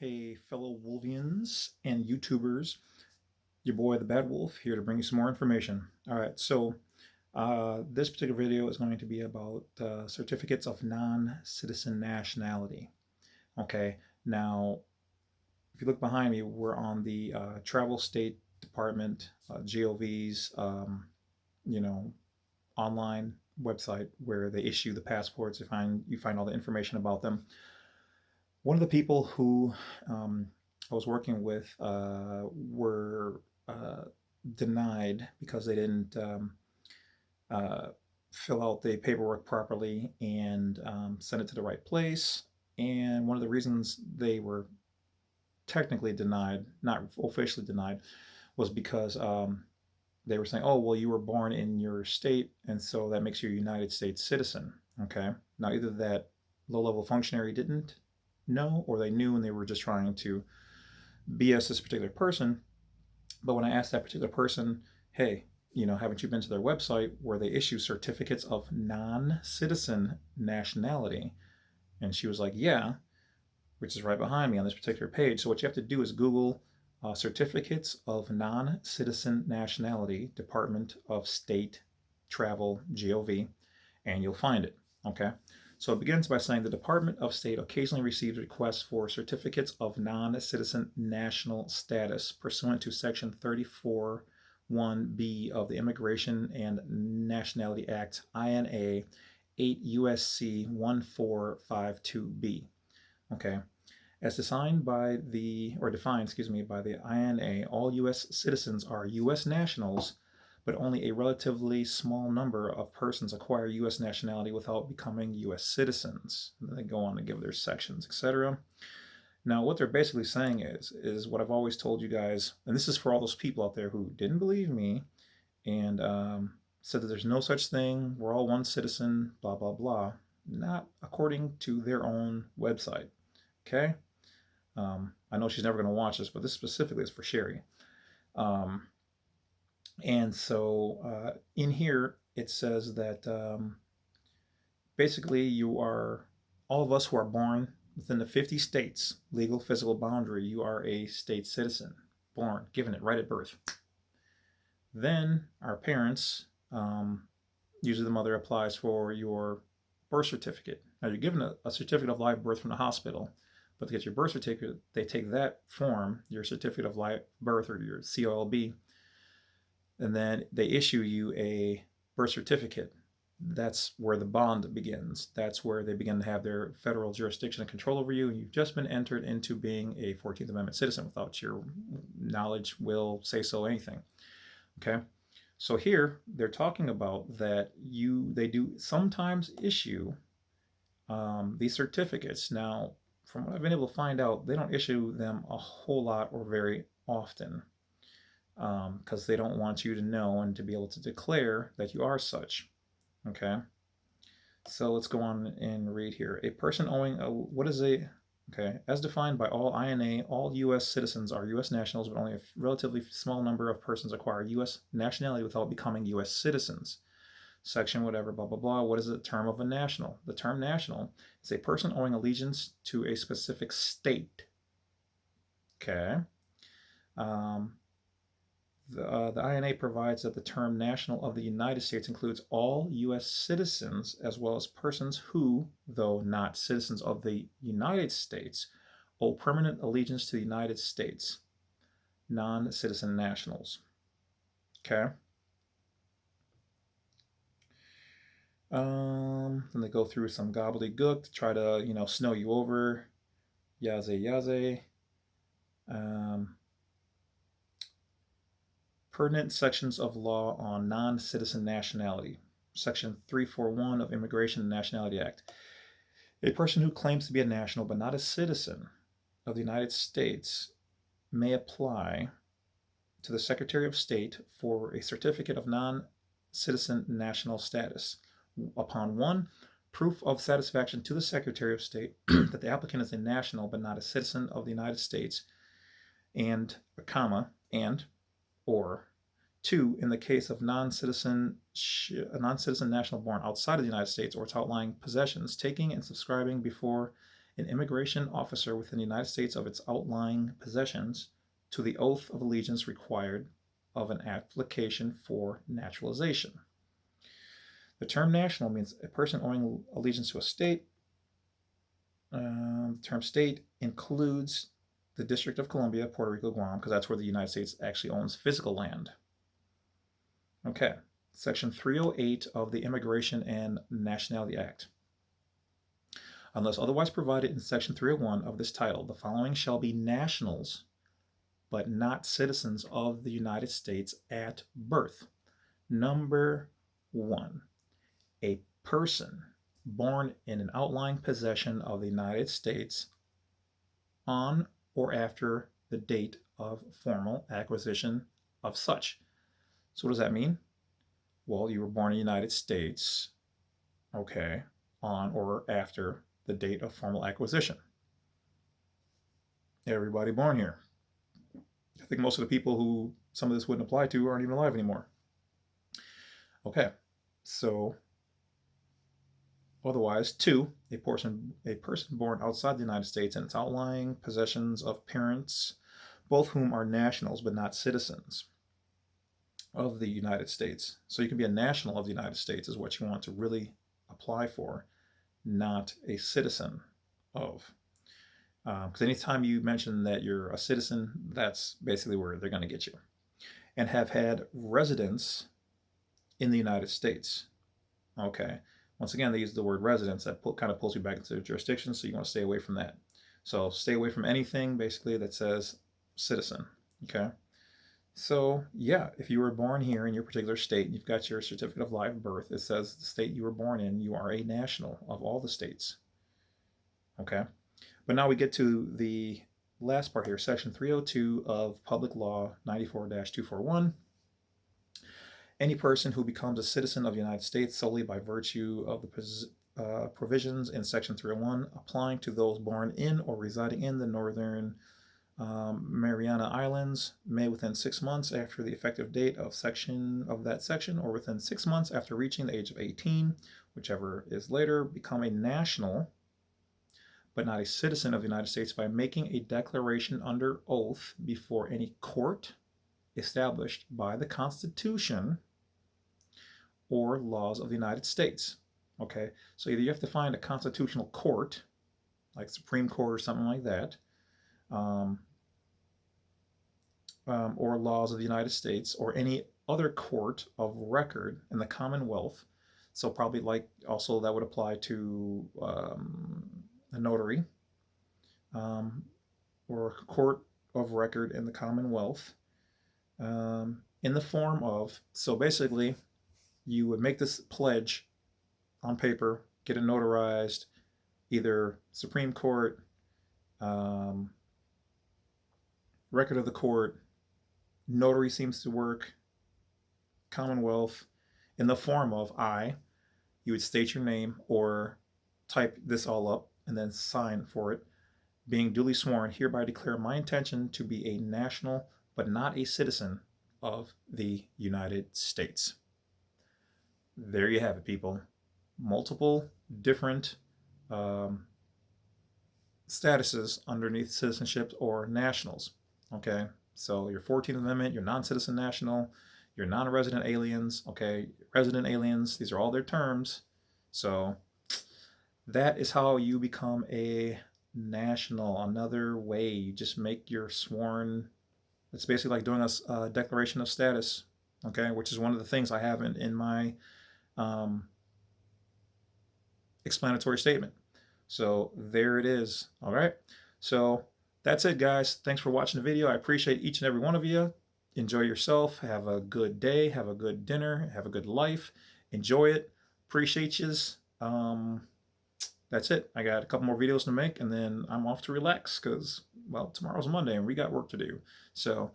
Hey, fellow Wolvians and YouTubers, your boy the Bad Wolf here to bring you some more information. All right, so this particular video is going to be about certificates of non-citizen nationality. Okay, now if you look behind me, we're on the Travel State Department, GOV's, online website where they issue the passports. You find all the information about them. One of the people who I was working with were denied because they didn't uh, fill out the paperwork properly and send it to the right place. And one of the reasons they were technically denied, not officially denied, was because they were saying, oh, well, you were born in your state, and so that makes you a United States citizen. Okay. Now, either that low level functionary didn't know, or they knew and they were just trying to BS this particular person. But when I asked that particular person, hey, haven't you been to their website where they issue certificates of non citizen nationality? And she was like, yeah, which is right behind me on this particular page. So what you have to do is Google certificates of non citizen nationality, Department of State Travel, GOV, and you'll find it. Okay. So it begins by saying the Department of State occasionally receives requests for certificates of non-citizen national status pursuant to Section 34(1)(b) of the Immigration and Nationality Act, INA 8 USC 1452B. Okay. As defined by the, or defined, excuse me, by the INA, all U.S. citizens are U.S. nationals, but only a relatively small number of persons acquire U.S. nationality without becoming U.S. citizens. And then they go on to give their sections, etc. Now, what they're basically saying is what I've always told you guys, and this is for all those people out there who didn't believe me and said that there's no such thing, we're all one citizen, blah, blah, blah. Not according to their own website. Okay? I know she's never going to watch this, but this specifically is for Sherry. And so in here, it says that basically all of us who are born within the 50 states legal physical boundary, you are a state citizen, born, given it right at birth. Then our parents, usually the mother applies for your birth certificate. Now you're given a certificate of live birth from the hospital, but to get your birth certificate, they take that form, your certificate of live birth or your COLB, and then they issue you a birth certificate. That's where the bond begins. That's where they begin to have their federal jurisdiction and control over you. And you've just been entered into being a 14th Amendment citizen without your knowledge, will, say so, anything. Okay. So here they're talking about that they do sometimes issue these certificates. Now, from what I've been able to find out, they don't issue them a whole lot or very often because they don't want you to know and to be able to declare that you are such. Okay. So let's go on and read here. A person owing okay, as defined by all INA, all U.S. citizens are U.S. nationals, but only a relatively small number of persons acquire U.S. nationality without becoming U.S. citizens. Section whatever, blah, blah, blah. What is the term of a national? The term national is a person owing allegiance to a specific state. Okay. The INA provides that the term national of the United States includes all U.S. citizens as well as persons who, though not citizens of the United States, owe permanent allegiance to the United States, non-citizen nationals. Okay. Then they go through some gobbledygook to try to, snow you over. Yaze. Pertinent sections of law on non-citizen nationality. Section 341 of Immigration and Nationality Act. A person who claims to be a national but not a citizen of the United States may apply to the Secretary of State for a certificate of non-citizen national status. Upon one, proof of satisfaction to the Secretary of State that the applicant is a national but not a citizen of the United States, and a comma, and or two, in the case of a non-citizen national born outside of the United States or its outlying possessions, taking and subscribing before an immigration officer within the United States of its outlying possessions to the oath of allegiance required of an application for naturalization. The term national means a person owing allegiance to a state. The term state includes the District of Columbia, Puerto Rico, Guam, because that's where the United States actually owns physical land. Okay, Section 308 of the Immigration and Nationality Act. Unless otherwise provided in Section 301 of this title, the following shall be nationals, but not citizens of the United States at birth. Number 1, a person born in an outlying possession of the United States on or after the date of formal acquisition of such. So what does that mean? Well, you were born in the United States, okay, on or after the date of formal acquisition. Everybody born here. I think most of the people who some of this wouldn't apply to aren't even alive anymore. Okay, so otherwise, 2, a person born outside the United States and its outlying possessions of parents, both whom are nationals but not citizens of the United States. So you can be a national of the United States is what you want to really apply for, not a citizen of. Because anytime you mention that you're a citizen, that's basically where they're going to get you. And have had residence in the United States. Okay. Once again, they use the word residence. That kind of pulls you back into jurisdiction, so you want to stay away from that. So stay away from anything, basically, that says citizen. Okay. So, yeah, if you were born here in your particular state, and you've got your certificate of live birth, it says the state you were born in, you are a national of all the states. Okay. But now we get to the last part here, Section 302 of Public Law 94-241. Any person who becomes a citizen of the United States solely by virtue of the provisions in Section 301 applying to those born in or residing in the Northern Mariana Islands may within 6 months after the effective date of that section or within 6 months after reaching the age of 18, whichever is later, become a national but not a citizen of the United States by making a declaration under oath before any court established by the Constitution or laws of the United States. Okay, so either you have to find a constitutional court, like Supreme Court or something like that, or laws of the United States, or any other court of record in the Commonwealth. So probably like also that would apply to a notary, or a court of record in the Commonwealth, in the form of, so basically you would make this pledge on paper, get it notarized, either Supreme Court, record of the court, notary seems to work, Commonwealth, in the form of you would state your name or type this all up and then sign for it. Being duly sworn, hereby declare my intention to be a national but not a citizen of the United States. There you have it, people. Multiple different statuses underneath citizenship or nationals. Okay, so your 14th Amendment, your non-citizen national, your non-resident aliens, okay, resident aliens, these are all their terms. So that is how you become a national. Another way, you just make your sworn, it's basically like doing a declaration of status, okay, which is one of the things I have in my explanatory statement. So there it is. All right, so that's it, guys. Thanks for watching the video. I appreciate each and every one of you. Enjoy yourself. Have a good day. Have a good dinner. Have a good life. Enjoy it. Appreciate yous. That's it. I got a couple more videos to make, and then I'm off to relax because, well, tomorrow's Monday and we got work to do. So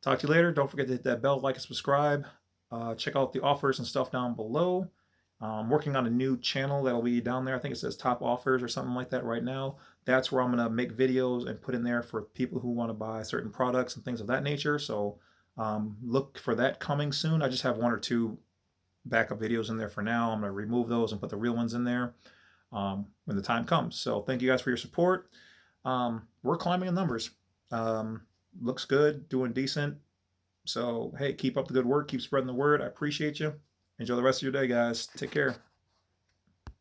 talk to you later. Don't forget to hit that bell, like, and subscribe. Check out the offers and stuff down below. I'm working on a new channel that'll be down there. I think it says top offers or something like that right now. That's where I'm going to make videos and put in there for people who want to buy certain products and things of that nature. So look for that coming soon. I just have 1 or 2 backup videos in there for now. I'm going to remove those and put the real ones in there. when the time comes. So thank you guys for your support. We're climbing in numbers. Looks good, doing decent. So, hey, keep up the good work. Keep spreading the word. I appreciate you. Enjoy the rest of your day, guys. Take care.